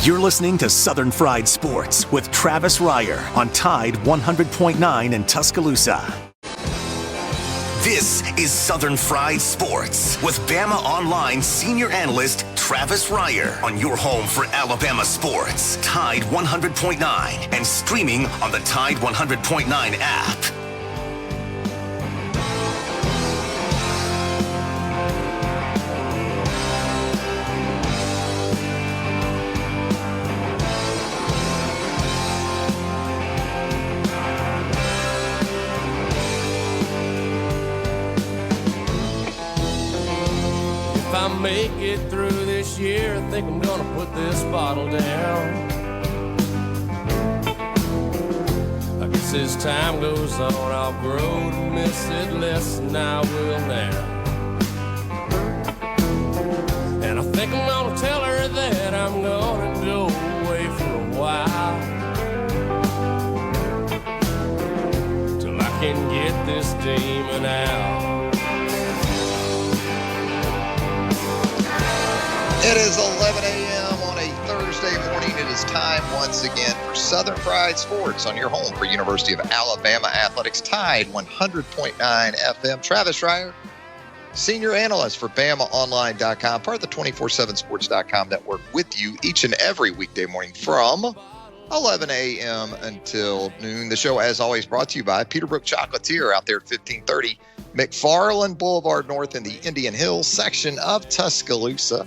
You're listening to Southern Fried Sports with Travis Reier on Tide 100.9 in Tuscaloosa. This is Southern Fried Sports with Bama Online senior analyst Travis Reier on your home for Alabama sports, Tide 100.9, and streaming on the Tide 100.9 app. Make it through this year, I think I'm gonna put this bottle down. I guess as time goes on, I'll grow to miss it less than I will now. And I think I'm gonna tell her that I'm gonna go away for a while, till I can get this demon out. It is 11 a.m. on a Thursday morning. It is time once again for Southern Fried Sports on your home for University of Alabama Athletics, Tide 100.9 FM. Travis Reier, senior analyst for BamaOnline.com, part of the 247sports.com network, with you each and every weekday morning from 11 a.m. until noon. The show, as always, brought to you by Peterbrook Chocolatier out there at 1530 McFarland Boulevard North in the Indian Hills section of Tuscaloosa.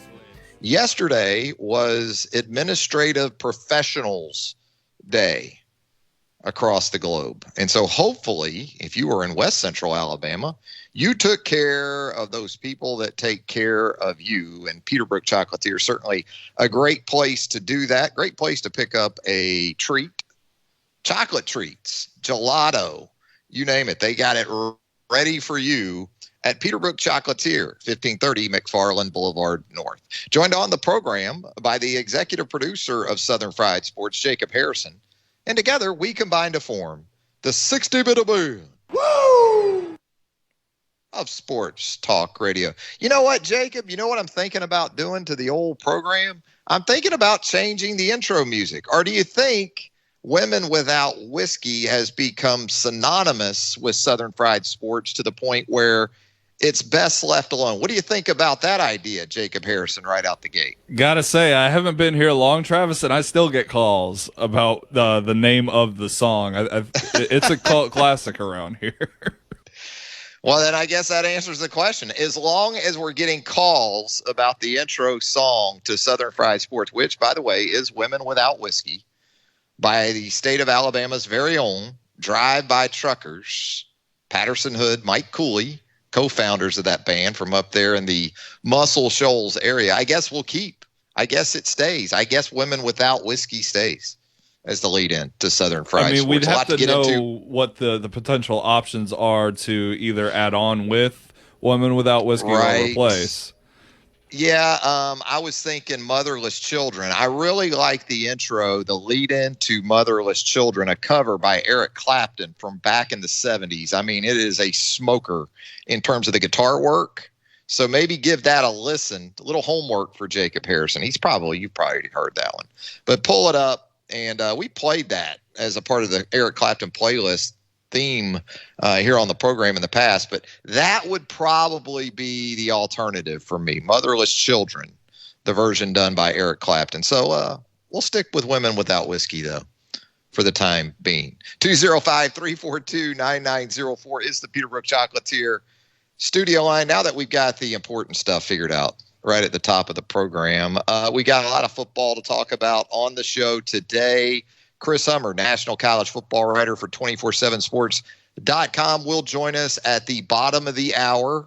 Yesterday was Administrative Professionals Day across the globe. And so hopefully, if you were in West Central Alabama, you took care of those people that take care of you. And Peterbrook Chocolatier, certainly a great place to do that. Great place to pick up a treat. Chocolate treats, gelato, you name it. They got it ready for you at Peterbrook Chocolatier, 1530 McFarland Boulevard North. Joined on the program by the executive producer of Southern Fried Sports, Jacob Harrison. And together, we combine to form the 60-minute band of sports talk radio. You know what, Jacob? You know what I'm thinking about doing to the old program? I'm thinking about changing the intro music. Or do you think Women Without Whiskey has become synonymous with Southern Fried Sports to the point where it's best left alone? What do you think about that idea, Jacob Harrison, right out the gate? Gotta say, I haven't been here long, Travis, and I still get calls about the name of the song. It's a cult classic around here. Well, then I guess that answers the question. As long as we're getting calls about the intro song to Southern Fried Sports, which, by the way, is Women Without Whiskey, by the state of Alabama's very own Drive-By Truckers, Patterson Hood, Mike Cooley, co-founders of that band from up there in the Muscle Shoals area. I guess we'll keep. I guess it stays. I guess Women Without Whiskey stays as the lead-in to Southern Fried Sports. I mean, we'd have to know what the potential options are to either add on with Women Without Whiskey or replace. Yeah, I was thinking Motherless Children. I really like the intro, the lead-in to Motherless Children, a cover by Eric Clapton from back in the 70s. I mean, it is a smoker in terms of the guitar work. So maybe give that a listen. A little homework for Jacob Harrison. You've probably heard that one. But pull it up, and we played that as a part of the Eric Clapton playlist theme here on the program in the past, but that would probably be the alternative for me. Motherless Children, the version done by Eric Clapton. So we'll stick with Women Without Whiskey, though, for the time being. 205-342-9904 is the Peterbrook Chocolatier studio line. Now that we've got the important stuff figured out right at the top of the program, we got a lot of football to talk about on the show today. Chris Hummer, national college football writer for 247sports.com, will join us at the bottom of the hour.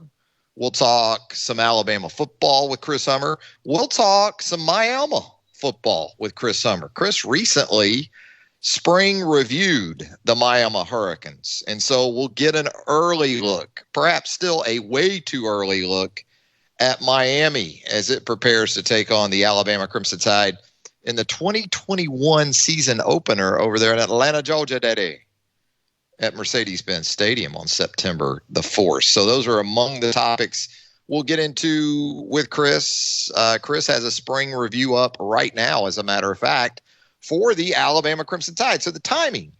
We'll talk some Alabama football with Chris Hummer. We'll talk some Miami football with Chris Hummer. Chris recently spring reviewed the Miami Hurricanes, and so we'll get an early look, perhaps still a way too early look, at Miami as it prepares to take on the Alabama Crimson Tide in the 2021 season opener over there in Atlanta, Georgia, Daddy, at Mercedes-Benz Stadium on September the 4th. So those are among the topics we'll get into with Chris. Chris has a spring review up right now, as a matter of fact, for the Alabama Crimson Tide. So the timing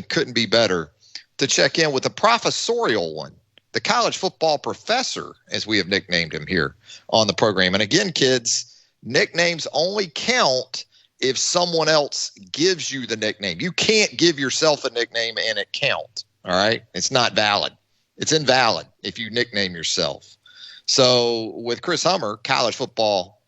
couldn't be better to check in with the professorial one, the college football professor, as we have nicknamed him here on the program. And again, kids, nicknames only count if someone else gives you the nickname. You can't give yourself a nickname and it count. All right. It's not valid. It's invalid if you nickname yourself. So with Chris Hummer, college football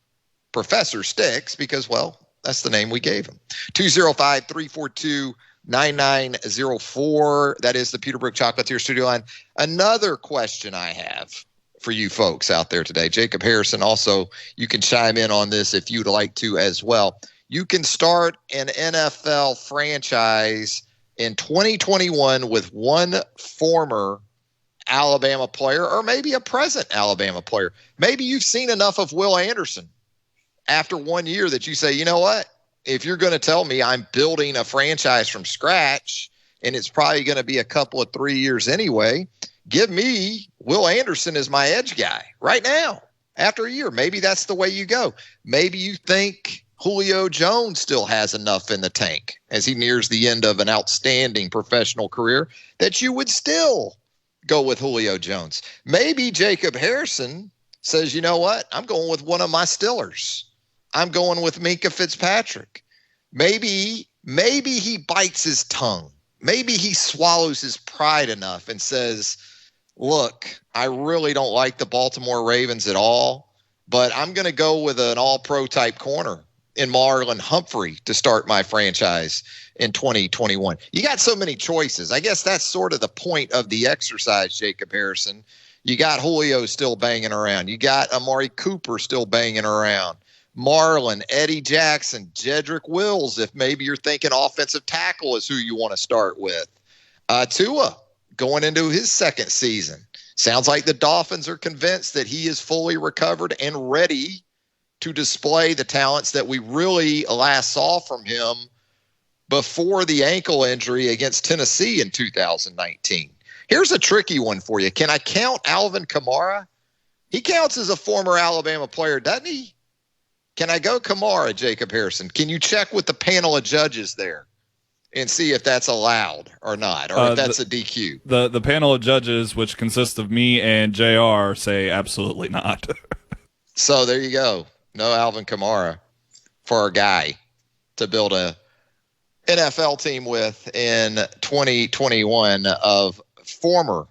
professor sticks because, well, that's the name we gave him. 205-342-9904. That is the Peterbrook Chocolatier studio line. Another question I have for you folks out there today, Jacob Harrison, also, you can chime in on this if you'd like to as well. You can start an NFL franchise in 2021 with one former Alabama player or maybe a present Alabama player. Maybe you've seen enough of Will Anderson after 1 year that you say, you know what? If you're going to tell me I'm building a franchise from scratch and it's probably going to be a couple of 3 years anyway, give me Will Anderson as my edge guy right now after a year. Maybe that's the way you go. Maybe you think Julio Jones still has enough in the tank as he nears the end of an outstanding professional career that you would still go with Julio Jones. Maybe Jacob Harrison says, you know what? I'm going with one of my Stillers. I'm going with Minkah Fitzpatrick. Maybe he bites his tongue. Maybe he swallows his pride enough and says, look, I really don't like the Baltimore Ravens at all, but I'm going to go with an all-pro type corner in Marlon Humphrey to start my franchise in 2021. You got so many choices. I guess that's sort of the point of the exercise, Jacob Harrison. You got Julio still banging around. You got Amari Cooper still banging around. Marlon, Eddie Jackson, Jedrick Wills, if maybe you're thinking offensive tackle is who you want to start with. Tua going into his second season. Sounds like the Dolphins are convinced that he is fully recovered and ready to display the talents that we really last saw from him before the ankle injury against Tennessee in 2019. Here's a tricky one for you. Can I count Alvin Kamara? He counts as a former Alabama player, doesn't he? Can I go Kamara, Jacob Harrison? Can you check with the panel of judges there and see if that's allowed or not, or if that's a DQ? The panel of judges, which consists of me and JR, say absolutely not. So there you go. No Alvin Kamara for our guy to build a NFL team with in 2021 of former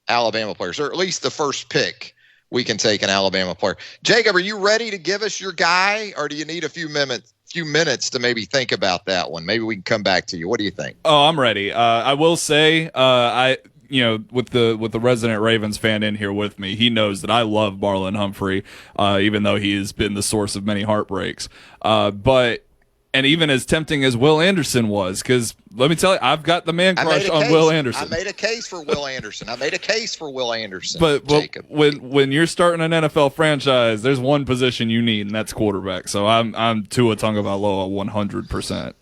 Alabama players, or at least the first pick we can take an Alabama player. Jacob, are you ready to give us your guy, or do you need a few minutes to maybe think about that one? Maybe we can come back to you. What do you think? Oh, I'm ready. I will say, with the resident Ravens fan in here with me, he knows that I love Marlon Humphrey, even though he has been the source of many heartbreaks. And even as tempting as Will Anderson was, because let me tell you, I've got the man crush on Will Anderson. I made a case for Will Anderson. But when you're starting an NFL franchise, there's one position you need, and that's quarterback. So I'm Tua Tagovailoa 100%.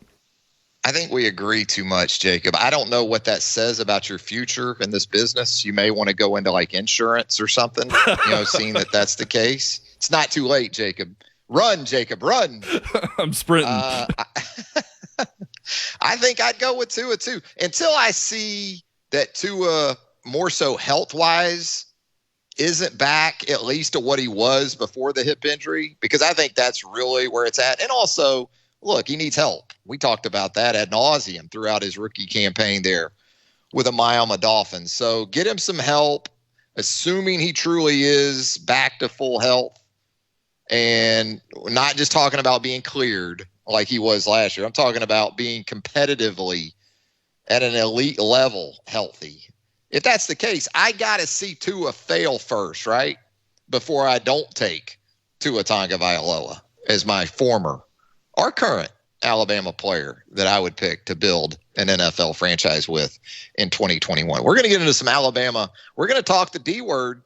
I think we agree too much, Jacob. I don't know what that says about your future in this business. You may want to go into like insurance or something, seeing that that's the case. It's not too late, Jacob. Run, Jacob, run. I'm sprinting. I think I'd go with Tua too. Until I see that Tua, more so health-wise, isn't back at least to what he was before the hip injury, because I think that's really where it's at. And also, look, he needs help. We talked about that ad nauseum throughout his rookie campaign there with the Miami Dolphins. So get him some help, assuming he truly is back to full health. And not just talking about being cleared like he was last year. I'm talking about being competitively at an elite level healthy. If that's the case, I got to see Tua fail first, right? Before I don't take Tua Tagovailoa as my former or current Alabama player that I would pick to build an NFL franchise with in 2021. We're going to get into some Alabama. We're going to talk the D word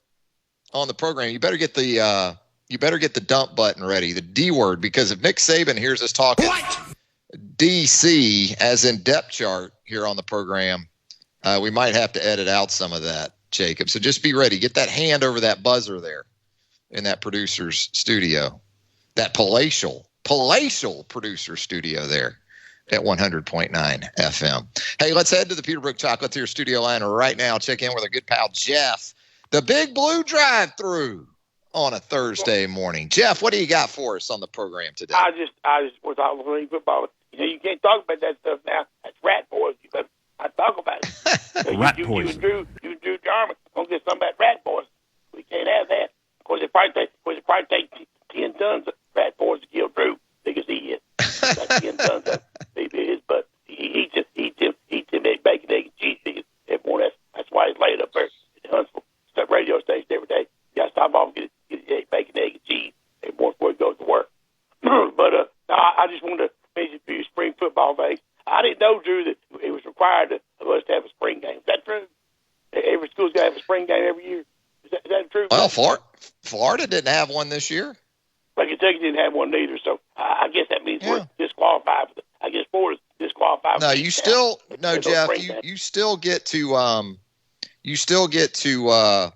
on the program. You better get the dump button ready, the D word, because if Nick Saban hears us talking DC as in depth chart here on the program, we might have to edit out some of that, Jacob. So just be ready. Get that hand over that buzzer there in that producer's studio, that palatial producer studio there at 100.9 FM. Hey, let's head to the Peterbrook Chocolate Tier studio line right now. Check in with our good pal Jeff, the Big Blue drive-through on a Thursday morning. Jeff, what do you got for us on the program today? I just was talking about football. You can't talk about that stuff now. That's rat poison. But I talk about it. Rat poison. You and Drew Jarman don't get something about rat poison. We can't have that. Of course, it probably take 10 tons of rat poison to kill Drew because he is. That's 10 tons of his butt. He eats him bacon, egg, and cheese because every morning. That's why he's laid up there at Huntsville radio station every day. You got to stop off and get bacon, egg, and cheese every morning before he goes to work. But I just wanted to mention a few spring football things. I didn't know, Drew, that it was required of us to have a spring game. Is that true? Every school's got to have a spring game every year. Is that true? Well, Florida didn't have one this year. But Kentucky didn't have one either, so I guess that means we're disqualified. I guess Florida's disqualified. No, you still Jeff. You still get to you still get to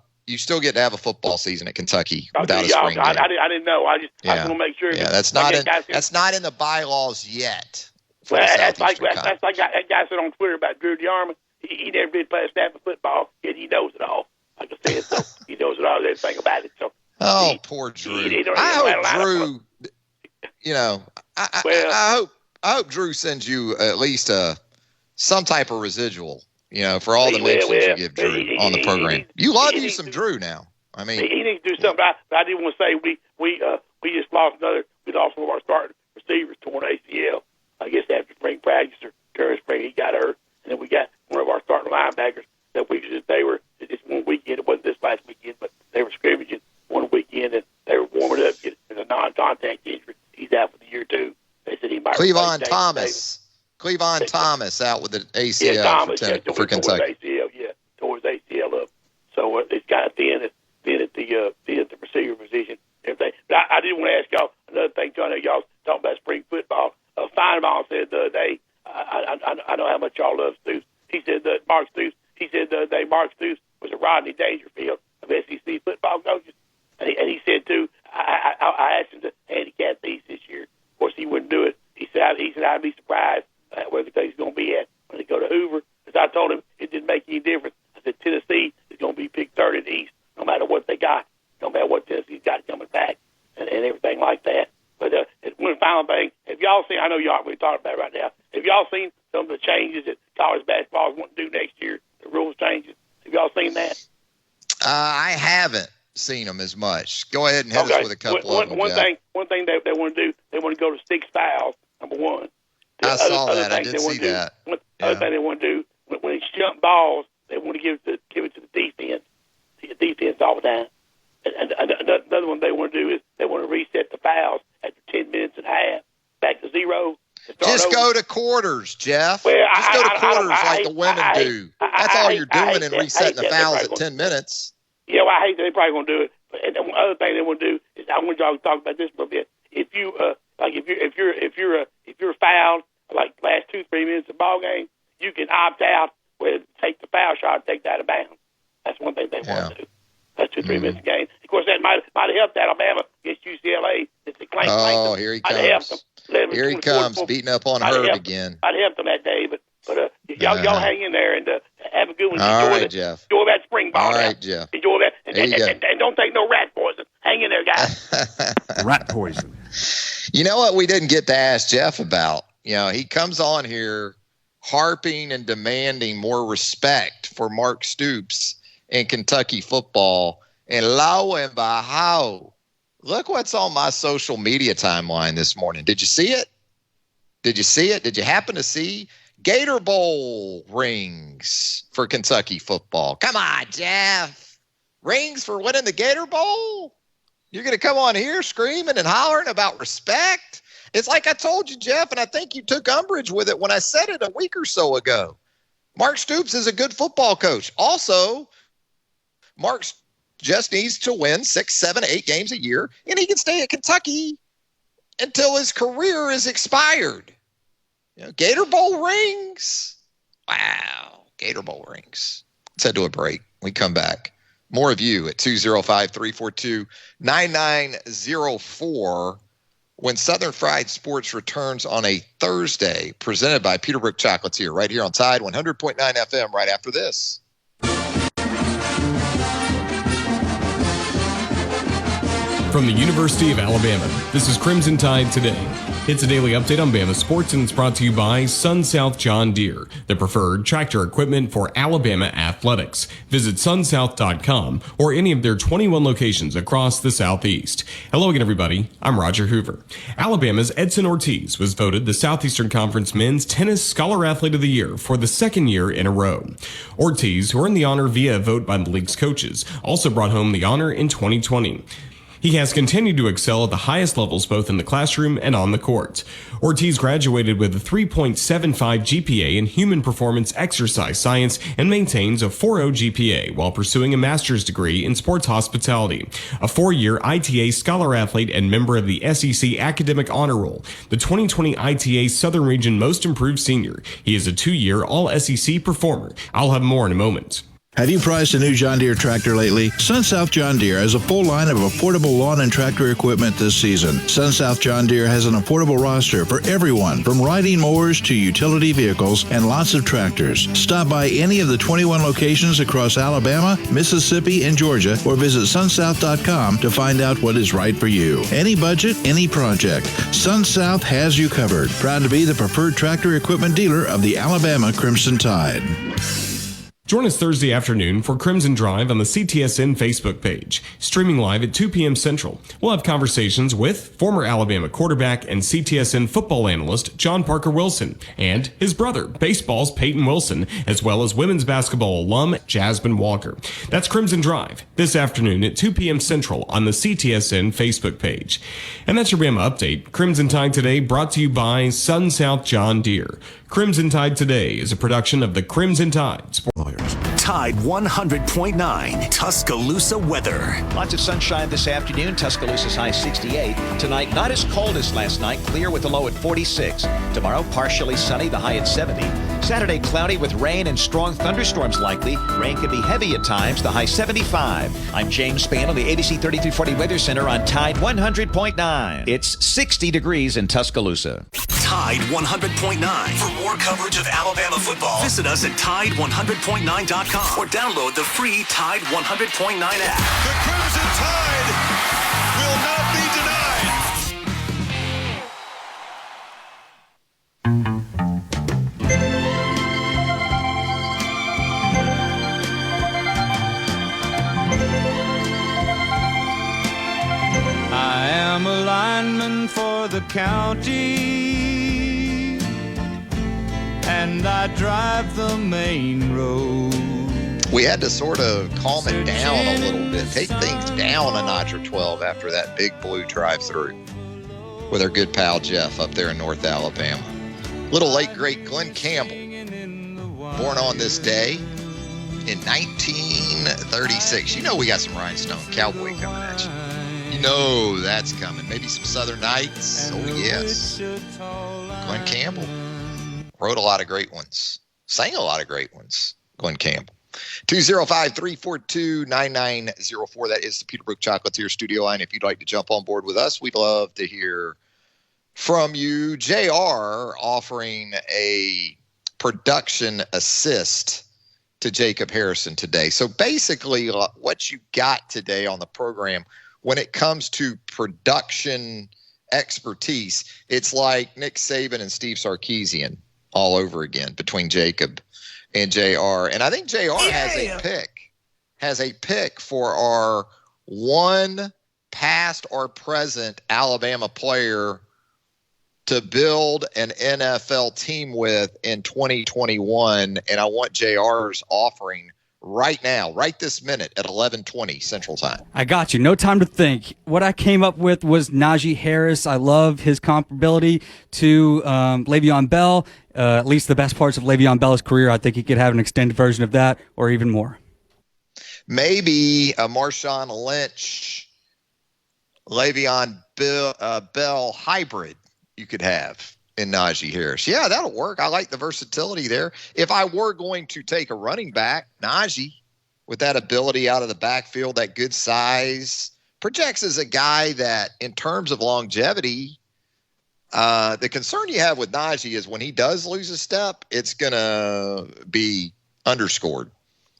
have a football season at Kentucky without a spring game. I didn't know. I just want to make sure. Yeah, that's not in the bylaws yet. Well, that's like that guy said on Twitter about Drew Jarman. He never did play a snap of football, yet he knows it all. Like I said, so he knows it all, everything about it. So. Poor Drew. I hope Drew. I hope Drew sends you at least some type of residual. For all the mentions you give Drew on the program. You love you some Drew now. I mean, he needs to do something. I didn't want to say we just lost we lost one of our starting receivers torn ACL. I guess after spring practice or during spring he got hurt, and then we got one of our starting linebackers that they were this one weekend. It wasn't this last weekend, but they were scrimmaging one weekend and they were warming up. It's a non-contact injury. He's out for the year too. They said he might. Cleavon Thomas out with the ACL for Kentucky. Tore his ACL up. So it's kind of thin at the receiver position. Everything. But I did want to ask y'all another thing. I know y'all talking about spring football. Feinbaum said the other day. I know how much y'all love Stoops. He said that Mark Stoops. He said the other day Mark Stoops was a Rodney Dangerfield of SEC football coaches, and he said too. I asked him to handicap these this year. Of course, he wouldn't do it. He said I'd be surprised where Kentucky's going to be at when they go to Hoover. Because I told him it didn't make any difference. I said Tennessee is going to be picked third in the East, no matter what they got, no matter what Tennessee's got coming back, and everything like that. But one final thing, have y'all seen? I know y'all we're talking about it right now. Have y'all seen some of the changes that college basketball is wanting to do next year? The rules changes. Have y'all seen that? I haven't seen them as much. Go ahead and hit us with a couple of them. One thing they want to do, they want to go to 6 fouls. Number one. I saw that. I did see that. Other thing they want to do, when it's jump balls, they want to give it to the defense. The defense all the time. And another one they want to do is they want to reset the fouls after 10 minutes and a half, back to 0. Just go to quarters, Jeff. Well, just go to quarters like the women do. That's all you're doing in resetting the fouls at 10 minutes. Yeah, well, I hate that they're probably going to do it. And the other thing they want to do is I want y'all to talk about this a little bit. If you if you're fouled like last 2-3 minutes of the ball game, you can opt out, take the foul shot, and take that out of bounds. That's one thing they want to do. That's 2-3 minutes a game. Of course, that might have helped Alabama against UCLA. Here he comes. Here he comes, beating up on Herb again. I'd helped them that day, but y'all hang in there and have a good one. All right, Jeff. Enjoy that spring ball. All right, Jeff. Enjoy that. And don't take no rat poison. Hang in there, guys. Rat poison. You know what we didn't get to ask Jeff about? He comes on here harping and demanding more respect for Mark Stoops in Kentucky football. And lo and behold, look what's on my social media timeline this morning. Did you see it? Did you happen to see Gator Bowl rings for Kentucky football? Come on, Jeff. Rings for winning the Gator Bowl? You're going to come on here screaming and hollering about respect? It's like I told you, Jeff, and I think you took umbrage with it when I said it a week or so ago. Mark Stoops is a good football coach. Also, Mark just needs to win 6, 7, 8 games a year, and he can stay at Kentucky until his career is expired. Gator Bowl rings. Wow. Gator Bowl rings. Let's head to a break. We come back. More of you at 205-342-9904 when Southern Fried Sports returns on a Thursday, presented by Peterbrook Chocolatier, right here on Tide 100.9 FM, right after this. From the University of Alabama, this is Crimson Tide Today. It's a daily update on Bama sports, and it's brought to you by SunSouth John Deere, the preferred tractor equipment for Alabama athletics. Visit sunsouth.com or any of their 21 locations across the Southeast. Hello again, everybody. I'm Roger Hoover. Alabama's Edson Ortiz was voted the Southeastern Conference Men's Tennis Scholar Athlete of the Year for the second year in a row. Ortiz, who earned the honor via a vote by the league's coaches, also brought home the honor in 2020. He has continued to excel at the highest levels both in the classroom and on the court. Ortiz graduated with a 3.75 GPA in Human Performance Exercise Science and maintains a 4.0 GPA while pursuing a master's degree in sports hospitality, a 4-year ITA Scholar Athlete and member of the SEC Academic Honor Roll, the 2020 ITA Southern Region Most Improved Senior. He is a 2-year All-SEC performer. I'll have more in a moment. Have you priced a new John Deere tractor lately? SunSouth John Deere has a full line of affordable lawn and tractor equipment this season. SunSouth John Deere has an affordable roster for everyone, from riding mowers to utility vehicles and lots of tractors. Stop by any of the 21 locations across Alabama, Mississippi, and Georgia, or visit sunsouth.com to find out what is right for you. Any budget, any project. SunSouth has you covered. Proud to be the preferred tractor equipment dealer of the Alabama Crimson Tide. Join us Thursday afternoon for Crimson Drive on the CTSN Facebook page, streaming live at 2 p.m. Central. We'll have conversations with former Alabama quarterback and CTSN football analyst John Parker Wilson and his brother, baseball's Peyton Wilson, as well as women's basketball alum Jasmine Walker. That's Crimson Drive this afternoon at 2 p.m. Central on the CTSN Facebook page. And that's your Bama update. Crimson Tide Today brought to you by SunSouth John Deere. Crimson Tide Today is a production of the Crimson Tide Sport Lawyers. Tide 100.9 Tuscaloosa weather. Lots of sunshine this afternoon. Tuscaloosa's high 68. Tonight, not as cold as last night. Clear with a low at 46. Tomorrow, partially sunny, the high at 70. Saturday, cloudy with rain and strong thunderstorms likely. Rain can be heavy at times, the high 75. I'm James Spann on the ABC 3340 Weather Center on Tide 100.9. It's 60 degrees in Tuscaloosa. Tide 100.9. For more coverage of Alabama football, visit us at Tide100.9.com or download the free Tide 100.9 app. The Crimson Tide will not be I am a lineman for the county, and I drive the main road. We had to sort of calm it down a little bit, take things down a notch or 12 after that Big Blue drive-through with our good pal Jeff up there in North Alabama. Little late great Glenn Campbell, born on this day in 1936. You know we got some Rhinestone Cowboy coming at you. You know that's coming. Maybe some Southern Nights. Oh, yes. Glenn Campbell wrote a lot of great ones. Sang a lot of great ones. Glenn Campbell. 205-342-9904. That is the Peterbrook Chocolatier studio line. If you'd like to jump on board with us, we'd love to hear from you. JR offering a production assist to Jacob Harrison today. So basically what you got today on the program, when it comes to production expertise, it's like Nick Saban and Steve Sarkisian all over again between Jacob and JR. And I think JR has a pick for our one past or present Alabama player to build an NFL team with in 2021. And I want JR's offering right now, right this minute at 11:20 Central Time. I got you. No time to think. What I came up with was Najee Harris. I love his comparability to Le'Veon Bell. At least the best parts of Le'Veon Bell's career. I think he could have an extended version of that or even more. Maybe a Marshawn Lynch, Le'Veon Bell hybrid you could have in Najee Harris. Yeah, that'll work. I like the versatility there. If I were going to take a running back, Najee with that ability out of the backfield, that good size. Projects as a guy that, in terms of longevity, the concern you have with Najee is when he does lose a step, it's going to be underscored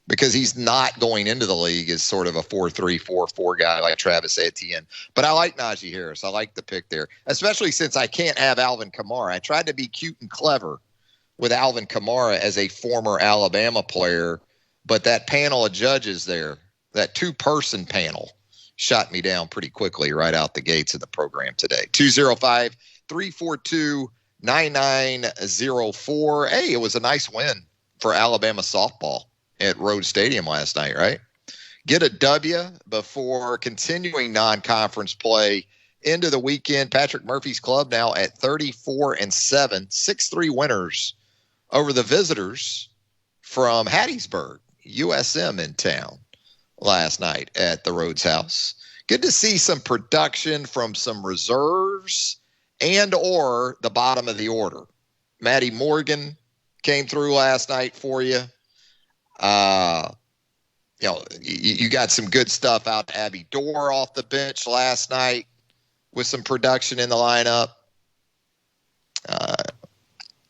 because he's not going into the league as sort of a 4-3, 4-4 guy like Travis Etienne. But I like Najee Harris. I like the pick there, especially since I can't have Alvin Kamara. I tried to be cute and clever with Alvin Kamara as a former Alabama player, but that panel of judges there, that two-person panel, shot me down pretty quickly right out the gates of the program today. 205-342-9904. Hey, it was a nice win for Alabama softball at Rhodes Stadium last night, right? Get a W before continuing non-conference play into the weekend. Patrick Murphy's club now at 34-7, 6-3 winners over the visitors from Hattiesburg, USM in town last night at the Rhodes House. Good to see some production from some reserves and or the bottom of the order. Maddie Morgan came through last night for you. You got some good stuff out to Abby Dorr off the bench last night with some production in the lineup.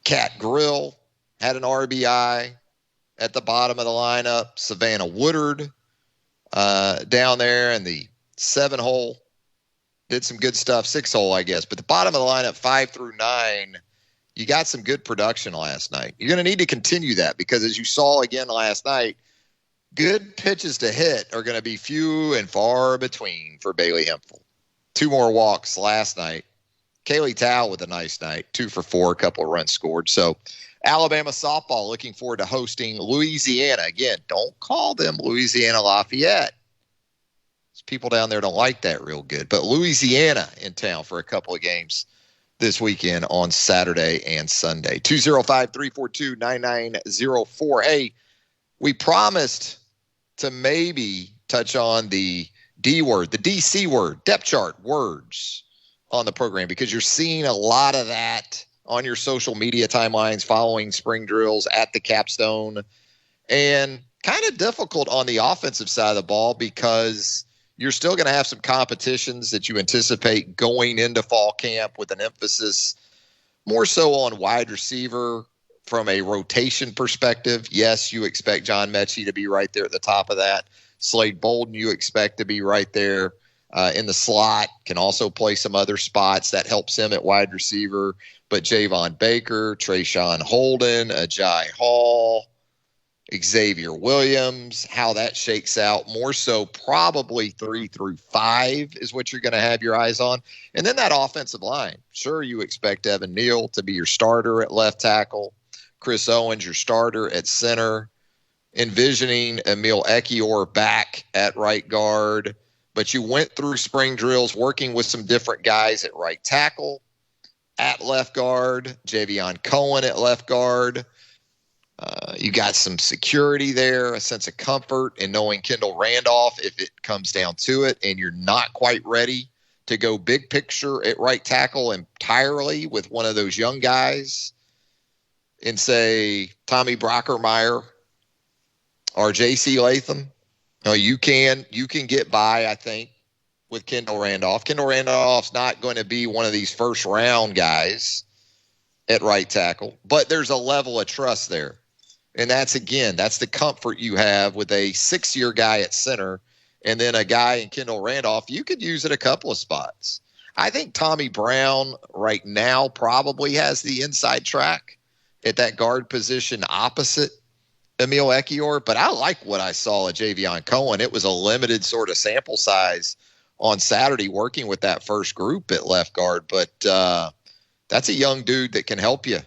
Kat Grill had an RBI at the bottom of the lineup. Savannah Woodard down there in the 7-hole did some good stuff. 6-hole, I guess. But the bottom of the lineup, 5 through 9, you got some good production last night. You're going to need to continue that because, as you saw again last night, good pitches to hit are going to be few and far between for Bailey Hemphill. 2 more walks last night. Kaylee Tao with a nice night, 2 for 4, a couple of runs scored. So Alabama softball looking forward to hosting Louisiana. Again, don't call them Louisiana Lafayette. People down there don't like that real good. But Louisiana in town for a couple of games this weekend on Saturday and Sunday. 205-342-9904. Hey, we promised to maybe touch on the D word, the DC word, depth chart words on the program because you're seeing a lot of that on your social media timelines following spring drills at the capstone. And kind of difficult on the offensive side of the ball because you're still going to have some competitions that you anticipate going into fall camp with an emphasis more so on wide receiver from a rotation perspective. Yes, you expect John Mechie to be right there at the top of that. Slade Bolden, you expect to be right there in the slot, can also play some other spots. That helps him at wide receiver. But Javon Baker, Trayshawn Holden, Ajay Hall, Xavier Williams, how that shakes out, more so probably 3 through 5 is what you're going to have your eyes on. And then that offensive line. Sure, you expect Evan Neal to be your starter at left tackle, Chris Owens your starter at center, envisioning Emil Ekiyor back at right guard. But you went through spring drills working with some different guys at right tackle, at left guard, Javion Cohen at left guard. You got some security there, a sense of comfort in knowing Kendall Randolph if it comes down to it, and you're not quite ready to go big picture at right tackle entirely with one of those young guys and say Tommy Brockermeyer or J.C. Latham. You can get by, I think, with Kendall Randolph. Kendall Randolph's not going to be one of these first-round guys at right tackle, but there's a level of trust there. And that's the comfort you have with a 6-year guy at center and then a guy in Kendall Randolph. You could use it a couple of spots. I think Tommy Brown right now probably has the inside track at that guard position opposite Emil Ekiyor, but I like what I saw at Javion Cohen. It was a limited sort of sample size on Saturday working with that first group at left guard, but that's a young dude that can help you.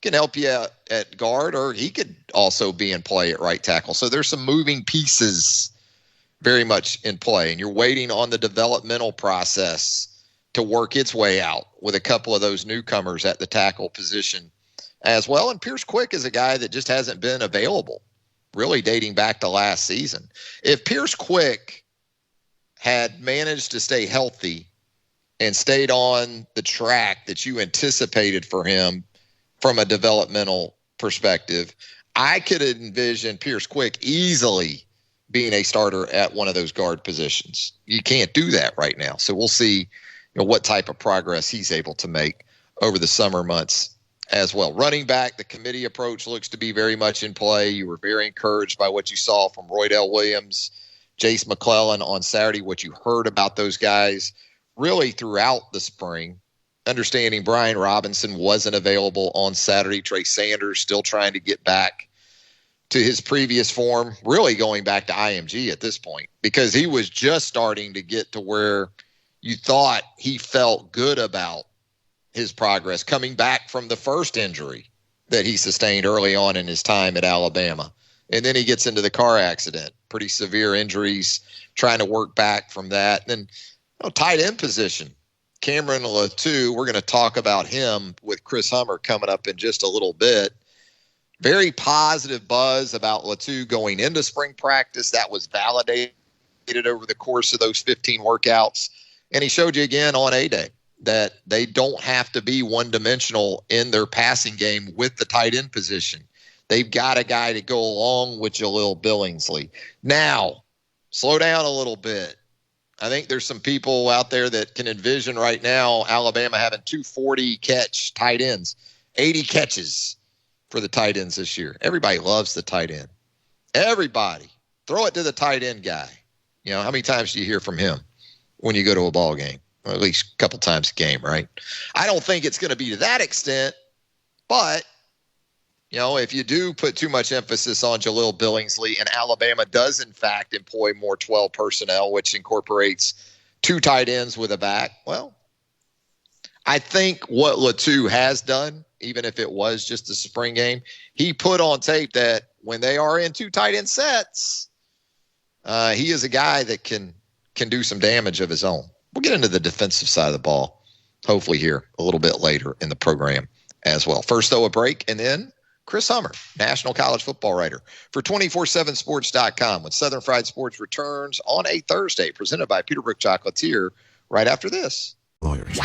Can help you at guard, or he could also be in play at right tackle. So there's some moving pieces very much in play, and you're waiting on the developmental process to work its way out with a couple of those newcomers at the tackle position as well. And Pierce Quick is a guy that just hasn't been available, really dating back to last season. If Pierce Quick had managed to stay healthy and stayed on the track that you anticipated for him from a developmental perspective, I could envision Pierce Quick easily being a starter at one of those guard positions. You can't do that right now. So we'll see what type of progress he's able to make over the summer months as well. Running back, the committee approach looks to be very much in play. You were very encouraged by what you saw from Roydell Williams, Jace McClellan on Saturday, what you heard about those guys really throughout the spring. Understanding Brian Robinson wasn't available on Saturday. Trey Sanders still trying to get back to his previous form, really going back to IMG at this point, because he was just starting to get to where you thought he felt good about his progress coming back from the first injury that he sustained early on in his time at Alabama. And then he gets into the car accident, pretty severe injuries, trying to work back from that. And then tight end position, Cameron Latou, we're going to talk about him with Chris Hummer coming up in just a little bit. Very positive buzz about Latou going into spring practice. That was validated over the course of those 15 workouts. And he showed you again on A-Day that they don't have to be one-dimensional in their passing game with the tight end position. They've got a guy to go along with Jaleel Billingsley. Now, slow down a little bit. I think there's some people out there that can envision right now Alabama having 240-catch tight ends, 80 catches for the tight ends this year. Everybody loves the tight end. Everybody. Throw it to the tight end guy. How many times do you hear from him when you go to a ball game? Or at least a couple times a game, right? I don't think it's going to be to that extent, but, if you do put too much emphasis on Jaleel Billingsley and Alabama does, in fact, employ more 12 personnel, which incorporates 2 tight ends with a back, well, I think what Latou has done, even if it was just a spring game, he put on tape that when they are in 2 tight end sets, he is a guy that can do some damage of his own. We'll get into the defensive side of the ball, hopefully here a little bit later in the program as well. First, though, a break, and then Chris Hummer, national college football writer for 247sports.com when Southern Fried Sports returns on a Thursday, presented by Peterbrook Chocolatier right after this. Lawyers.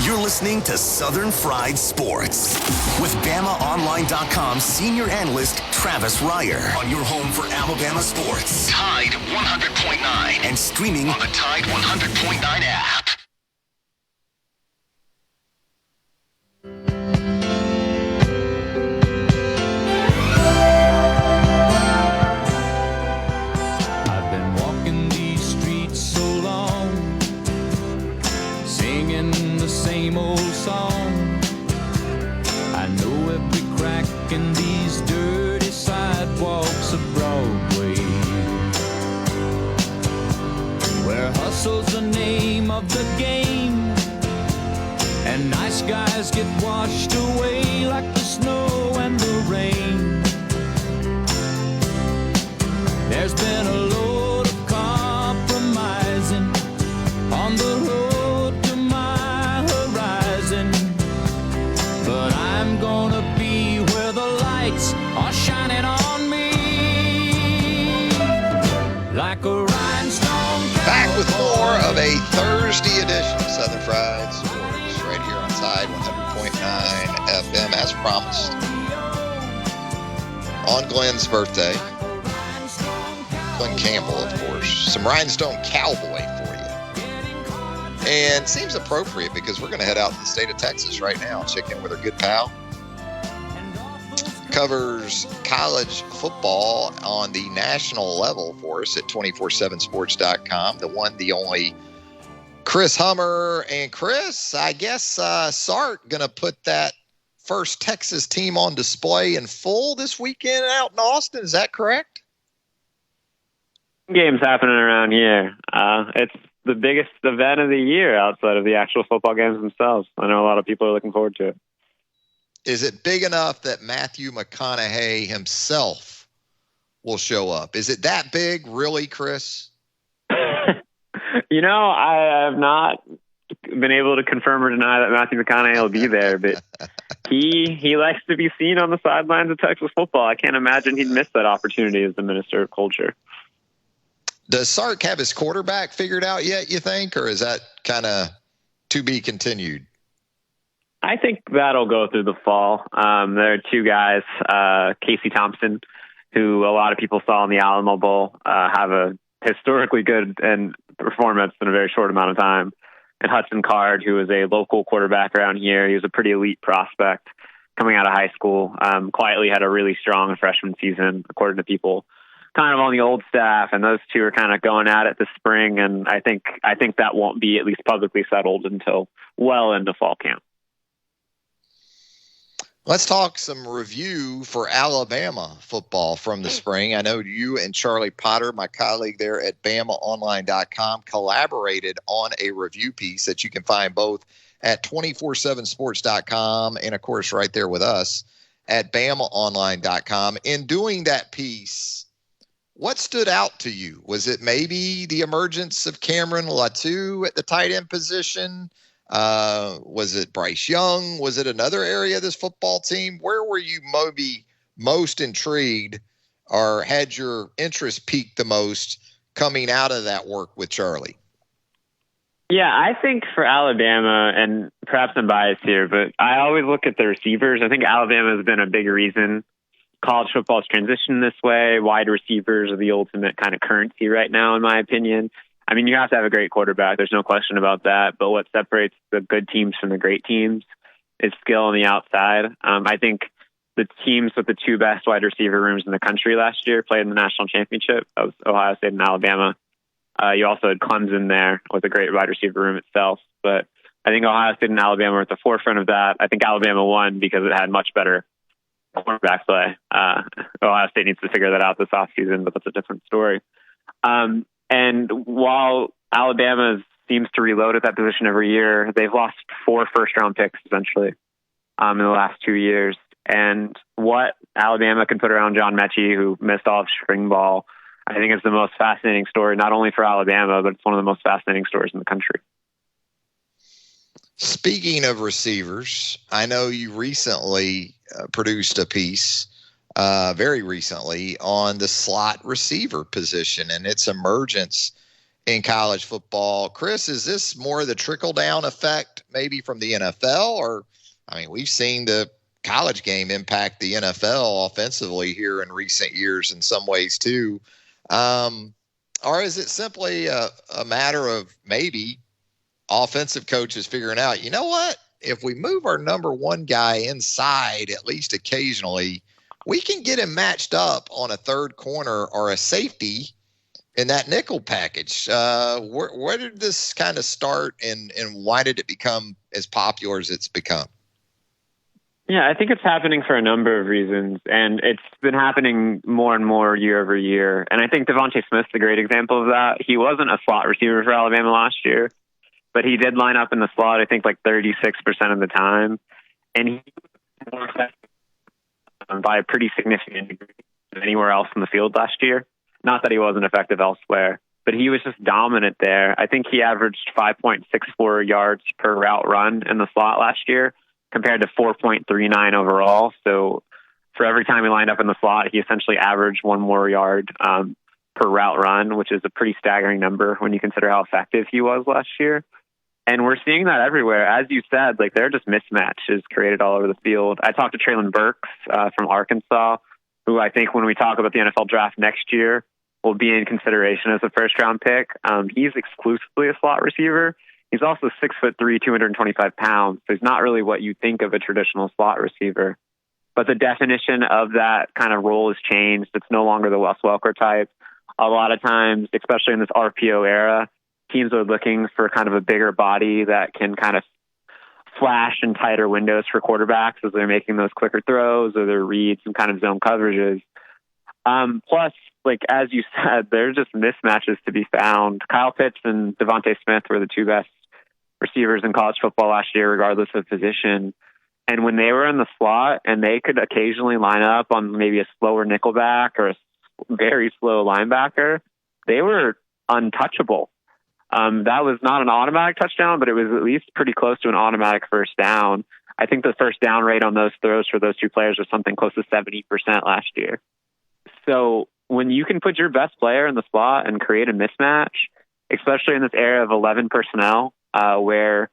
You're listening to Southern Fried Sports with BamaOnline.com senior analyst Travis Reier on your home for Alabama sports. Tide 100.9 and streaming on the Tide 100.9 app. I've been walking these streets so long, singing the same old song. I know every crack in these dirty sidewalks of Broadway, where hustle's the name of the game, and nice guys get washed away like the snow and the rain. There's been a load of compromising on the road to my horizon, but I'm gonna be where the lights are shining on me like a rhinestone. Back with more of a Thursday edition of Southern Fried Sports right here on Tide 100.9 FM as promised. On Glenn's birthday, Glenn Campbell, of course, some Rhinestone Cowboy for you. And seems appropriate because we're going to head out to the state of Texas right now, check in with our good pal. Covers college football on the national level for us at 247sports.com. The one, the only Chris Hummer. And Chris, I guess Sark going to put that first Texas team on display in full this weekend out in Austin. Is that correct? Games happening around here. It's the biggest event of the year outside of the actual football games themselves. I know a lot of people are looking forward to it. Is it big enough that Matthew McConaughey himself will show up? Is it that big, really, Chris? I have not been able to confirm or deny that Matthew McConaughey will be there, but he likes to be seen on the sidelines of Texas football. I can't imagine he'd miss that opportunity as the minister of culture. Does Sark have his quarterback figured out yet, you think, or is that kind of to be continued? I think that'll go through the fall. There are 2 guys, Casey Thompson, who a lot of people saw in the Alamo Bowl have a historically good and performance in a very short amount of time. And Hudson Card, who is a local quarterback around here, he was a pretty elite prospect coming out of high school. Quietly had a really strong freshman season, according to people kind of on the old staff. And those two are kind of going at it this spring. And I think that won't be at least publicly settled until well into fall camp. Let's talk some review for Alabama football from the spring. I know you and Charlie Potter, my colleague there at BamaOnline.com, collaborated on a review piece that you can find both at 247sports.com and, of course, right there with us at BamaOnline.com. In doing that piece, what stood out to you? Was it maybe the emergence of Cameron Latu at the tight end position? Was it Bryce Young? Was it another area of this football team? Where were you maybe most intrigued or had your interest peaked the most coming out of that work with Charlie? Yeah, I think for Alabama, and perhaps I'm biased here, but I always look at the receivers. I think Alabama has been a big reason college football has transitioned this way. Wide receivers are the ultimate kind of currency right now, in my opinion. I mean, you have to have a great quarterback. There's no question about that. But what separates the good teams from the great teams is skill on the outside. I think the teams with the two best wide receiver rooms in the country last year played in the national championship. That was Ohio State and Alabama. You also had Clemson there with a great wide receiver room itself. But I think Ohio State and Alabama were at the forefront of that. I think Alabama won because it had much better quarterback play. Ohio State needs to figure that out this offseason, but that's a different story. And while Alabama seems to reload at that position every year, they've lost 4 first-round picks, essentially, in the last 2 years. And what Alabama can put around John Mechie, who missed all of spring ball, I think is the most fascinating story, not only for Alabama, but it's one of the most fascinating stories in the country. Speaking of receivers, I know you recently produced a piece very recently on the slot receiver position and its emergence in college football. Chris, is this more the trickle-down effect maybe from the NFL? Or, I mean, we've seen the college game impact the NFL offensively here in recent years in some ways too. Or is it simply a matter of maybe offensive coaches figuring out, you know what, if we move our number one guy inside at least occasionally, we can get him matched up on a third corner or a safety in that nickel package. Where did this kind of start and why did it become as popular as it's become? Yeah, I think it's happening for a number of reasons, and it's been happening more and more year over year. And I think Devontae Smith's a great example of that. He wasn't a slot receiver for Alabama last year, but he did line up in the slot, I think, like 36% of the time. And he was more effective by a pretty significant degree than anywhere else in the field last year. Not that he wasn't effective elsewhere, but he was just dominant there. I think he averaged 5.64 yards per route run in the slot last year, compared to 4.39 overall. So for every time he lined up in the slot, he essentially averaged 1 more yard per route run, which is a pretty staggering number when you consider how effective he was last year. And we're seeing that everywhere. As you said, like, there are just mismatches created all over the field. I talked to Treylon Burks from Arkansas, who I think when we talk about the NFL draft next year will be in consideration as a first-round pick. He's exclusively a slot receiver. He's also 6'3", 225 pounds. So he's not really what you think of a traditional slot receiver. But the definition of that kind of role has changed. It's no longer the Wes Welker type. A lot of times, especially in this RPO era, teams are looking for kind of a bigger body that can kind of flash in tighter windows for quarterbacks as they're making those quicker throws or their reads and kind of zone coverages. Plus, like, as you said, there are just mismatches to be found. Kyle Pitts and Devontae Smith were the two best receivers in college football last year, regardless of position. And when they were in the slot and they could occasionally line up on maybe a slower nickelback or a very slow linebacker, they were untouchable. That was not an automatic touchdown, but it was at least pretty close to an automatic first down. I think the first down rate on those throws for those two players was something close to 70% last year. So when you can put your best player in the slot and create a mismatch, especially in this era of 11 personnel, where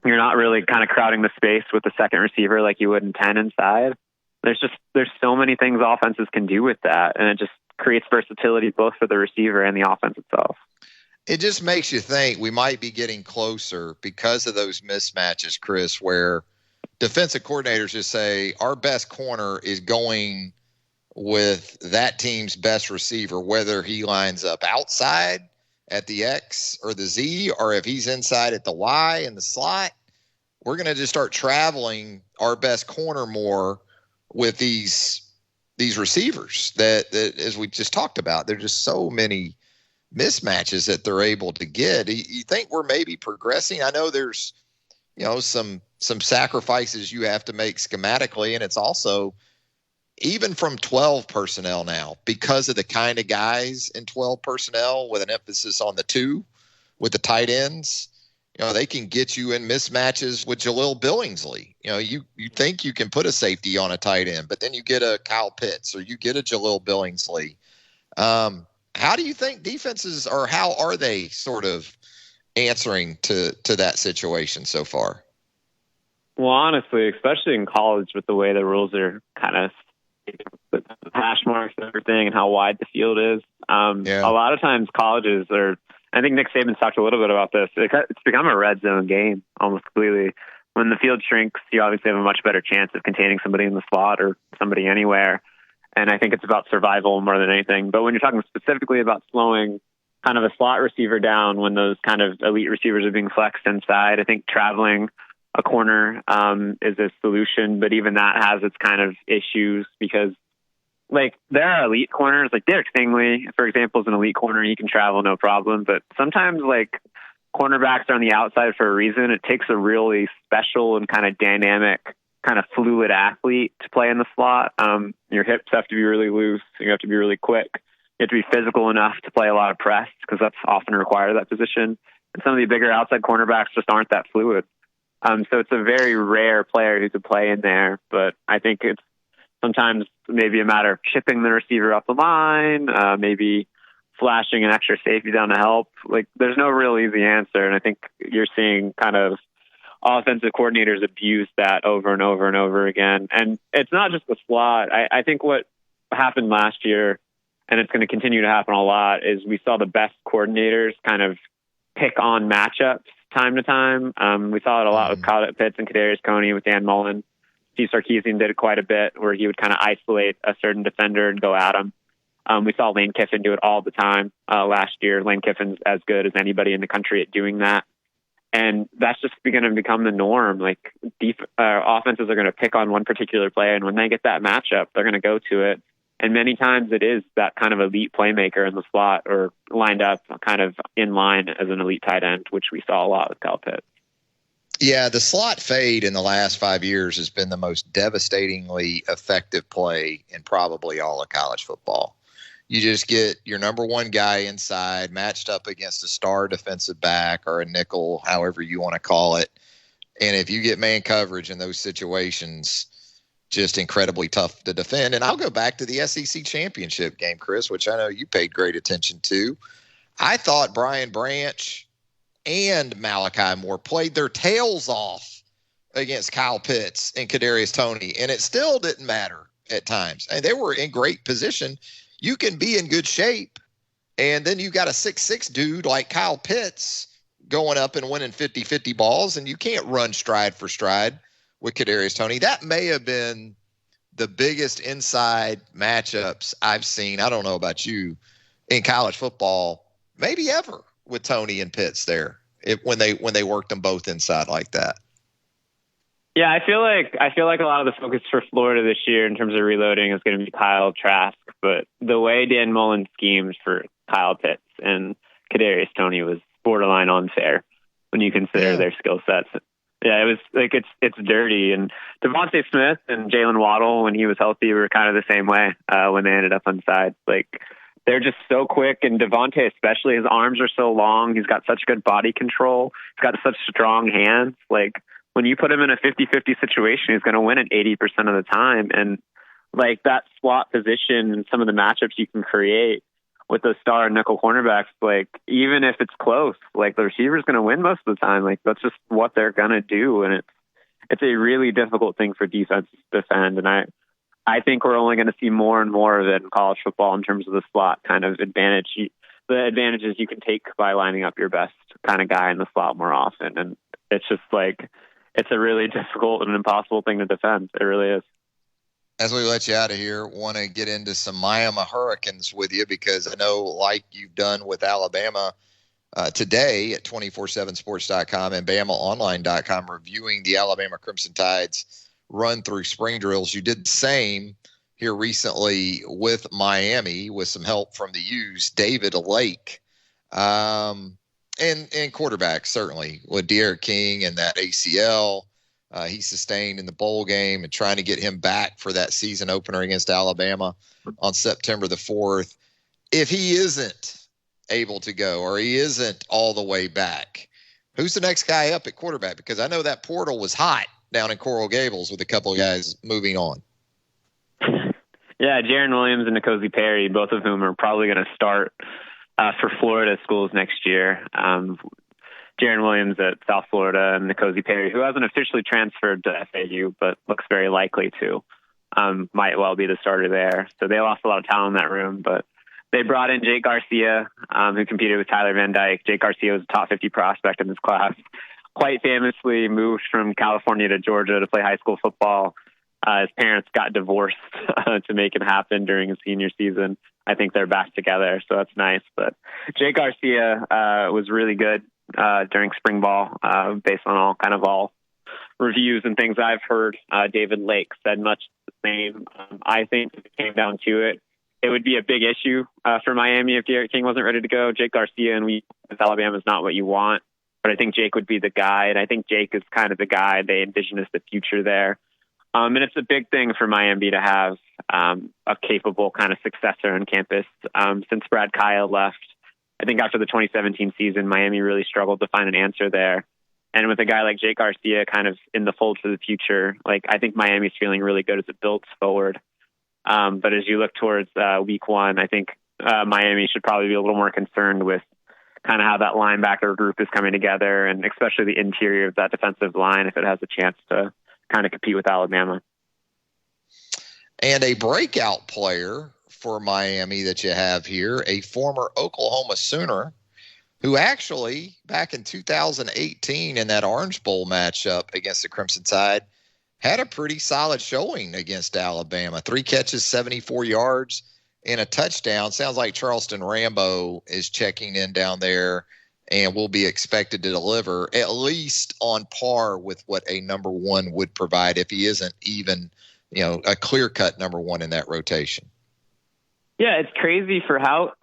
you're not really kind of crowding the space with the second receiver like you would in 10 inside, there's so many things offenses can do with that, and it just creates versatility both for the receiver and the offense itself. It just makes you think we might be getting closer because of those mismatches, Chris, where defensive coordinators just say our best corner is going with that team's best receiver, whether he lines up outside at the X or the Z, or if he's inside at the Y in the slot. We're going to just start traveling our best corner more with these receivers that, as we just talked about, there's just so many mismatches that they're able to get. You think we're maybe progressing? I know there's, some sacrifices you have to make schematically, and it's also even from 12 personnel now, because of the kind of guys in 12 personnel with an emphasis on the 2 with the tight ends, they can get you in mismatches with Jaleel Billingsley. You think you can put a safety on a tight end, but then you get a Kyle Pitts or you get a Jaleel Billingsley. How do you think defenses, or how are they sort of answering to that situation so far? Well, honestly, especially in college with the way the rules are kind of the hash marks and everything and how wide the field is. A lot of times colleges are, I think Nick Saban's talked a little bit about this. It's become a red zone game almost completely. When the field shrinks, you obviously have a much better chance of containing somebody in the slot or somebody anywhere. And I think it's about survival more than anything. But when you're talking specifically about slowing kind of a slot receiver down when those kind of elite receivers are being flexed inside, I think traveling a corner is a solution. But even that has its kind of issues because, there are elite corners. Like Derek Stingley, for example, is an elite corner. He can travel no problem. But sometimes, cornerbacks are on the outside for a reason. It takes a really special and kind of dynamic, kind of fluid athlete to play in the slot. Your hips have to be really loose. You have to be really quick. You have to be physical enough to play a lot of press because that's often required of that position. And some of the bigger outside cornerbacks just aren't that fluid. So it's a very rare player who could play in there. But I think it's sometimes maybe a matter of chipping the receiver up the line, maybe flashing an extra safety down to help. There's no real easy answer. And I think you're seeing kind of offensive coordinators abuse that over and over and over again. And it's not just the slot. I think what happened last year, and it's going to continue to happen a lot, is we saw the best coordinators kind of pick on matchups time to time. We saw it a lot with Kyle Pitts and Kadarius Toney with Dan Mullen. Steve Sarkisian did it quite a bit where he would kind of isolate a certain defender and go at him. We saw Lane Kiffin do it all the time last year. Lane Kiffin's as good as anybody in the country at doing that. And that's just going to become the norm. Offenses are going to pick on one particular player, and when they get that matchup, they're going to go to it. And many times it is that kind of elite playmaker in the slot or lined up kind of in line as an elite tight end, which we saw a lot with Kyle Pitts. Yeah, the slot fade in the last 5 years has been the most devastatingly effective play in probably all of college football. You just get your number one guy inside matched up against a star defensive back or a nickel, however you want to call it. And if you get man coverage in those situations, just incredibly tough to defend. And I'll go back to the SEC championship game, Chris, which I know you paid great attention to. I thought Brian Branch and Malachi Moore played their tails off against Kyle Pitts and Kadarius Toney, and it still didn't matter at times. And they were in great position. You can be in good shape, and then you got a 6'6" dude like Kyle Pitts going up and winning 50-50 balls, and you can't run stride for stride with Kadarius Toney. That may have been the biggest inside matchups I've seen, I don't know about you, in college football, maybe ever, with Toney and Pitts there when they worked them both inside like that. Yeah, I feel like a lot of the focus for Florida this year in terms of reloading is going to be Kyle Trask, but the way Dan Mullen schemed for Kyle Pitts and Kadarius Toney was borderline unfair when you consider their skill sets. Yeah, it was it's dirty. And Devontae Smith and Jalen Waddle, when he was healthy, were kind of the same way when they ended up on side. They're just so quick, and Devontae especially, his arms are so long. He's got such good body control. He's got such strong hands. When you put him in a 50-50 situation, he's going to win it 80% of the time. And that slot position and some of the matchups you can create with those star and nickel cornerbacks, even if it's close, the receiver's going to win most of the time. That's just what they're going to do. And it's a really difficult thing for defenses to defend. And I think we're only going to see more and more of it in college football in terms of the slot kind of advantage. The advantages you can take by lining up your best kind of guy in the slot more often. And it's just like, it's a really difficult and impossible thing to defend. It really is. As we let you out of here, want to get into some Miami Hurricanes with you, because I know, like you've done with Alabama today at 247sports.com and BamaOnline.com, reviewing the Alabama Crimson Tide's run through spring drills. You did the same here recently with Miami with some help from the U's David Lake, and quarterback, certainly, with D'Eriq King and that ACL he sustained in the bowl game, and trying to get him back for that season opener against Alabama on September the 4th. If he isn't able to go, or he isn't all the way back, who's the next guy up at quarterback? Because I know that portal was hot down in Coral Gables with a couple of guys moving on. Yeah, Jaron Williams and N'Kosi Perry, both of whom are probably going to start for Florida schools next year. Jaron Williams at South Florida and N'Kosi Perry, who hasn't officially transferred to FAU, but looks very likely to, might well be the starter there. So they lost a lot of talent in that room, but they brought in Jake Garcia, who competed with Tyler Van Dyke. Jake Garcia was a top 50 prospect in this class. Quite famously moved from California to Georgia to play high school football. His parents got divorced to make it happen during his senior season. I think they're back together, so that's nice. But Jake Garcia was really good during spring ball, based on all reviews and things I've heard. David Lake said much the same. I think if it came down to it, it would be a big issue for Miami if D'Eriq King wasn't ready to go. Jake Garcia and with Alabama is not what you want, but I think Jake would be the guy, and I think Jake is kind of the guy they envision as the future there. And it's a big thing for Miami to have a capable kind of successor on campus. Since Brad Kyle left, I think after the 2017 season, Miami really struggled to find an answer there. And with a guy like Jake Garcia kind of in the fold for the future, like, I think Miami's feeling really good as it builds forward. But as you look towards week one, I think Miami should probably be a little more concerned with kind of how that linebacker group is coming together, and especially the interior of that defensive line, if it has a chance to kind of compete with Alabama. And a breakout player for Miami that you have here, a former Oklahoma Sooner, who actually back in 2018 in that Orange Bowl matchup against the Crimson Tide had a pretty solid showing against Alabama. 3 catches, 74 yards, and a touchdown. Sounds like Charleston Rambo is checking in down there and will be expected to deliver at least on par with what a number one would provide, if he isn't even, a clear-cut number one in that rotation. Yeah, it's crazy for how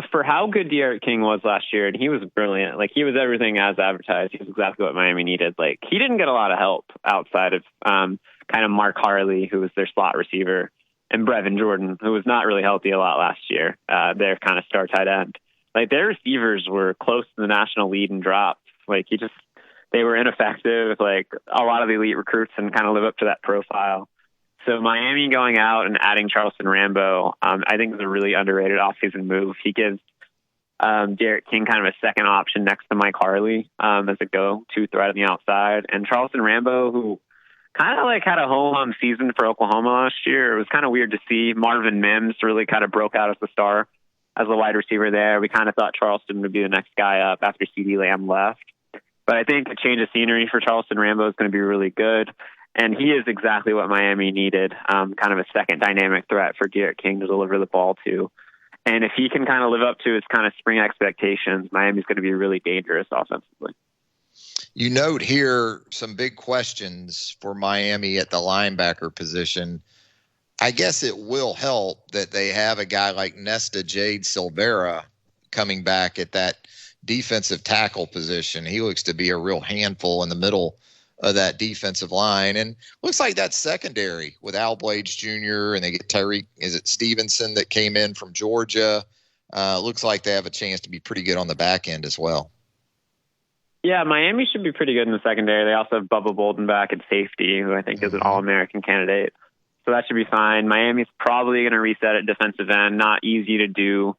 good D'Eriq King was last year, and he was brilliant. Like, he was everything as advertised. He was exactly what Miami needed. Like, he didn't get a lot of help outside of kind of Mark Harley, who was their slot receiver, and Brevin Jordan, who was not really healthy a lot last year, their kind of star tight end. Like, their receivers were close to the national lead in drops. Like, they were ineffective. Like, a lot of the elite recruits and kind of live up to that profile. So Miami going out and adding Charleston Rambo, I think is a really underrated offseason move. He gives D'Eriq King kind of a second option next to Mike Harley as a go-to threat on the outside. And Charleston Rambo, who kind of like had a home season for Oklahoma last year. It was kind of weird to see. Marvin Mims really kind of broke out as the star as a wide receiver there. We kind of thought Charleston would be the next guy up after CeeDee Lamb left. But I think a change of scenery for Charleston Rambo is going to be really good. And he is exactly what Miami needed, kind of a second dynamic threat for D'Eriq King to deliver the ball to. And if he can kind of live up to his kind of spring expectations, Miami's going to be really dangerous offensively. You note here some big questions for Miami at the linebacker position. I guess it will help that they have a guy like Nesta Jade Silvera coming back at that defensive tackle position. He looks to be a real handful in the middle of that defensive line. And looks like that's secondary with Al Blades Jr. and they get Tyreek, is it Stevenson that came in from Georgia? Looks like they have a chance to be pretty good on the back end as well. Yeah, Miami should be pretty good in the secondary. They also have Bubba Bolden back at safety, who I think is an All-American candidate. So that should be fine. Miami's probably going to reset at defensive end. Not easy to do,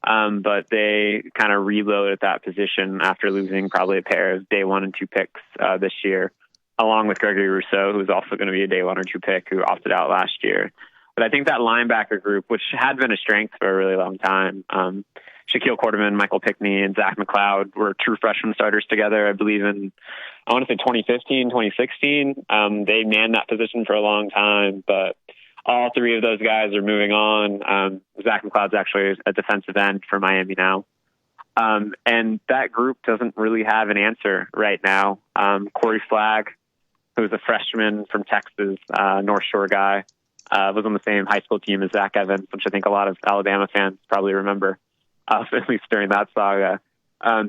but they kind of reload at that position after losing probably a pair of day 1 and 2 picks this year, along with Gregory Rousseau, who's also going to be a day 1 or 2 pick, who opted out last year. But I think that linebacker group, which had been a strength for a really long time, Shaquille Quarterman, Michael Pickney, and Zach McLeod were true freshman starters together, I believe, I want to say 2015, 2016. They manned that position for a long time, but all three of those guys are moving on. Zach McLeod's actually a defensive end for Miami now. And that group doesn't really have an answer right now. Corey Flagg, who's a freshman from Texas, North Shore guy, was on the same high school team as Zach Evans, which I think a lot of Alabama fans probably remember, at least during that saga.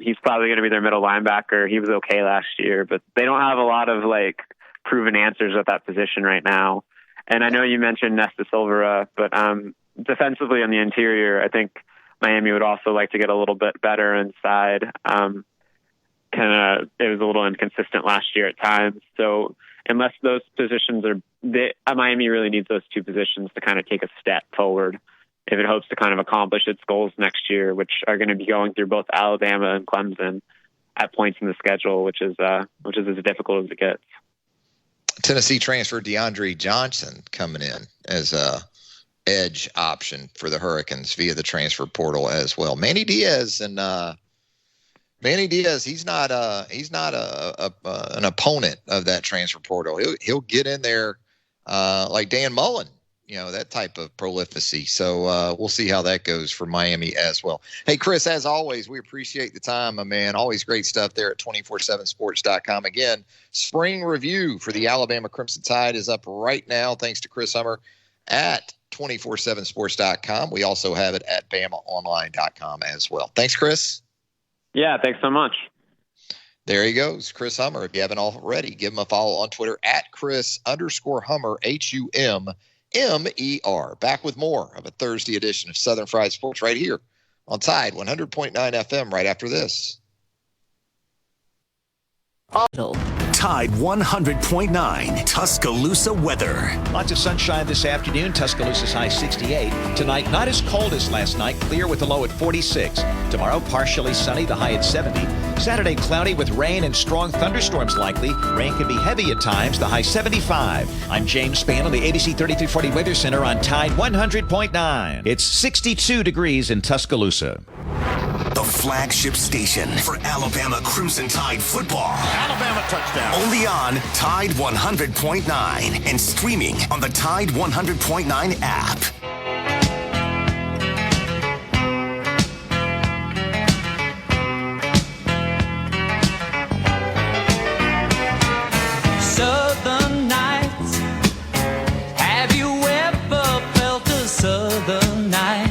He's probably going to be their middle linebacker. He was okay last year, but they don't have a lot of proven answers at that position right now. And I know you mentioned Nesta Silvera, but defensively on the interior, I think Miami would also like to get a little bit better inside. It was a little inconsistent last year at times. So unless those positions Miami really needs those two positions to kind of take a step forward if it hopes to kind of accomplish its goals next year, which are going to be going through both Alabama and Clemson at points in the schedule, which is as difficult as it gets. Tennessee transfer DeAndre Johnson coming in as a edge option for the Hurricanes via the transfer portal as well. Manny Diaz, he's not an opponent of that transfer portal. He'll get in there like Dan Mullen, that type of prolificacy. So we'll see how that goes for Miami as well. Hey, Chris, as always, we appreciate the time, my man. Always great stuff there at 247sports.com. Again, spring review for the Alabama Crimson Tide is up right now, thanks to Chris Hummer at 247sports.com. We also have it at BamaOnline.com as well. Thanks, Chris. Yeah, thanks so much. There he goes, Chris Hummer. If you haven't already, give him a follow on Twitter at Chris_Hummer, HUMMER. Back with more of a Thursday edition of Southern Fried Sports right here on Tide 100.9 FM right after this. Tide 100.9 Tuscaloosa weather. Lots of sunshine this afternoon. Tuscaloosa's high 68. Tonight, not as cold as last night. Clear with a low at 46. Tomorrow, partially sunny, the high at 70. Saturday, cloudy with rain and strong thunderstorms likely. Rain can be heavy at times, the high 75. I'm James Spann on the ABC 3340 Weather Center on Tide 100.9. It's 62 degrees in Tuscaloosa. The flagship station for Alabama Crimson Tide football. Alabama touchdown. Only on Tide 100.9 and streaming on the Tide 100.9 app. Southern nights. Have you ever felt a southern night?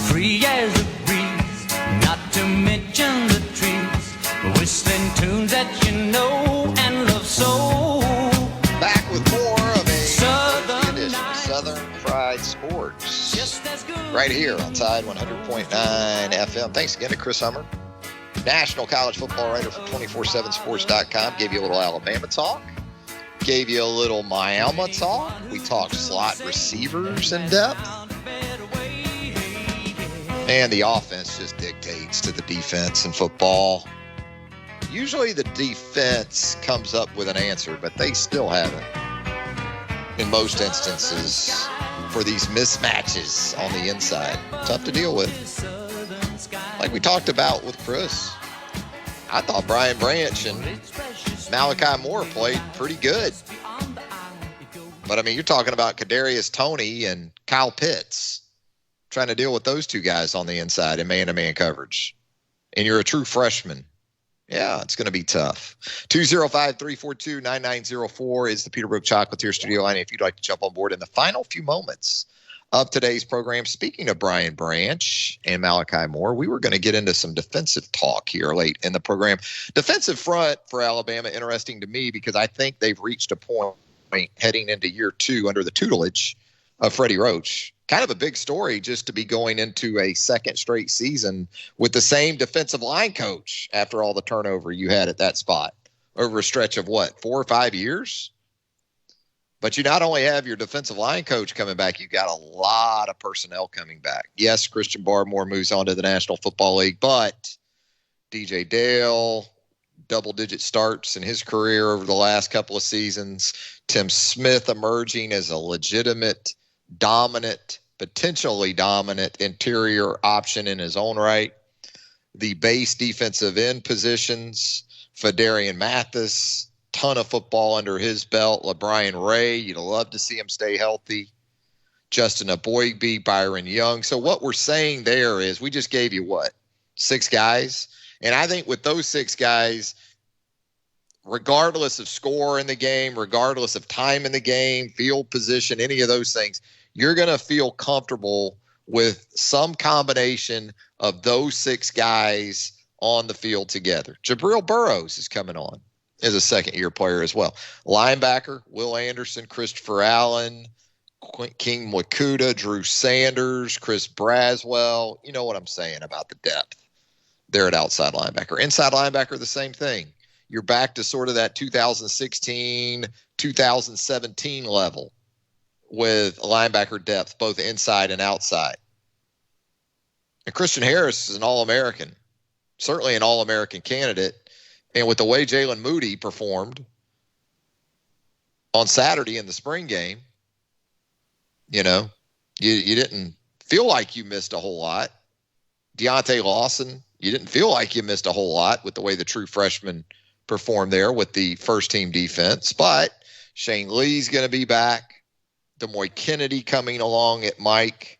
Free as a breeze, not to mention the trees, whistling tunes that you know and love so. Back with more of a Southern edition of Southern Fried Sports right here on Tide 100.9 FM. Thanks again to Chris Hummer, national college football writer for 247sports.com. Gave you a little Alabama talk, gave you a little Miami talk. We talked slot receivers in depth. And the offense just dictates to the defense in football. Usually the defense comes up with an answer, but they still haven't. In most instances, for these mismatches on the inside. Tough to deal with. Like we talked about with Chris. I thought Brian Branch and Malachi Moore played pretty good. But, I mean, you're talking about Kadarius Toney and Kyle Pitts. Trying to deal with those two guys on the inside in man-to-man coverage. And you're a true freshman. Yeah, it's going to be tough. 205-342-9904 is the Peterbrook Chocolatier studio line if you'd like to jump on board in the final few moments of today's program. Speaking of Brian Branch and Malachi Moore, we were going to get into some defensive talk here late in the program. Defensive front for Alabama, interesting to me because I think they've reached a point heading into year two under the tutelage of Freddie Roach. Kind of a big story just to be going into a second straight season with the same defensive line coach after all the turnover you had at that spot over a stretch of 4 or 5 years? But you not only have your defensive line coach coming back, you've got a lot of personnel coming back. Yes, Christian Barmore moves on to the National Football League, but DJ Dale, double-digit starts in his career over the last couple of seasons. Tim Smith emerging as a legitimate, dominant, potentially dominant interior option in his own right. The base defensive end positions, Fedarian Mathis, ton of football under his belt. LaBryan Ray, you'd love to see him stay healthy. Justin Aboigbe, Byron Young. So what we're saying there is we just gave you 6 guys? And I think with those 6 guys, regardless of score in the game, regardless of time in the game, field position, any of those things, you're going to feel comfortable with some combination of those 6 guys on the field together. Jabril Burrows is coming on as a second-year player as well. Linebacker, Will Anderson, Christopher Allen, King Mwikuta, Drew Sanders, Chris Braswell. You know what I'm saying about the depth there at outside linebacker. Inside linebacker, the same thing. You're back to sort of that 2016, 2017 level with linebacker depth, both inside and outside. And Christian Harris is an All-American, certainly an All-American candidate. And with the way Jalen Moody performed on Saturday in the spring game, you know, you didn't feel like you missed a whole lot. Deontay Lawson, you didn't feel like you missed a whole lot with the way the true freshman performed there with the first-team defense. But Shane Lee's going to be back. Demoy Kennedy coming along at Mike.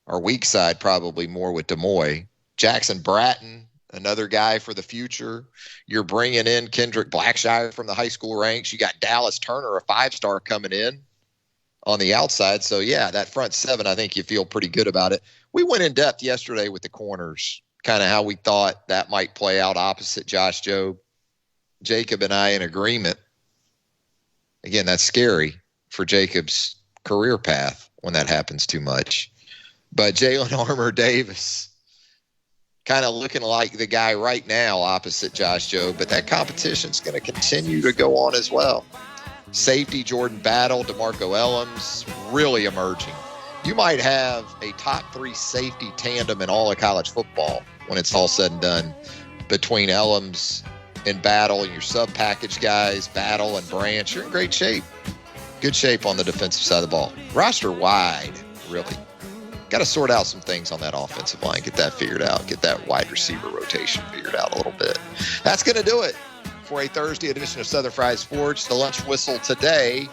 Our weak side probably more with Demoy. Jackson Bratton, another guy for the future. You're bringing in Kendrick Blackshire from the high school ranks. You got Dallas Turner, a 5-star, coming in on the outside. So, yeah, that front 7, I think you feel pretty good about it. We went in depth yesterday with the corners, kind of how we thought that might play out opposite Josh Jobe. Jacob and I in agreement. Again, that's scary for Jacob's career path when that happens too much. But Jalen Armour-Davis kind of looking like the guy right now opposite Josh Jobe, but that competition's going to continue to go on as well. Safety, Jordan Battle, DeMarco Ellams, really emerging. You might have a top 3 safety tandem in all of college football when it's all said and done between Ellams and Battle and your sub-package guys, Battle and Branch. You're in great shape. Good shape on the defensive side of the ball. Roster wide, really. Got to sort out some things on that offensive line, get that figured out, get that wide receiver rotation figured out a little bit. That's going to do it for a Thursday edition of Southern Fried Sports. The lunch whistle today,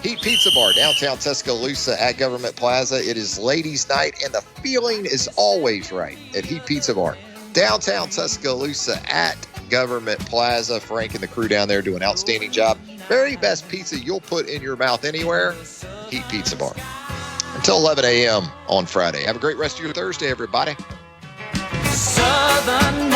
Heat Pizza Bar, downtown Tuscaloosa at Government Plaza. It is ladies' night, and the feeling is always right at Heat Pizza Bar, downtown Tuscaloosa at Government Plaza. Frank and the crew down there do an outstanding job. Very best pizza you'll put in your mouth anywhere, Heat Pizza Bar. Until 11 a.m. on Friday. Have a great rest of your Thursday, everybody. Southern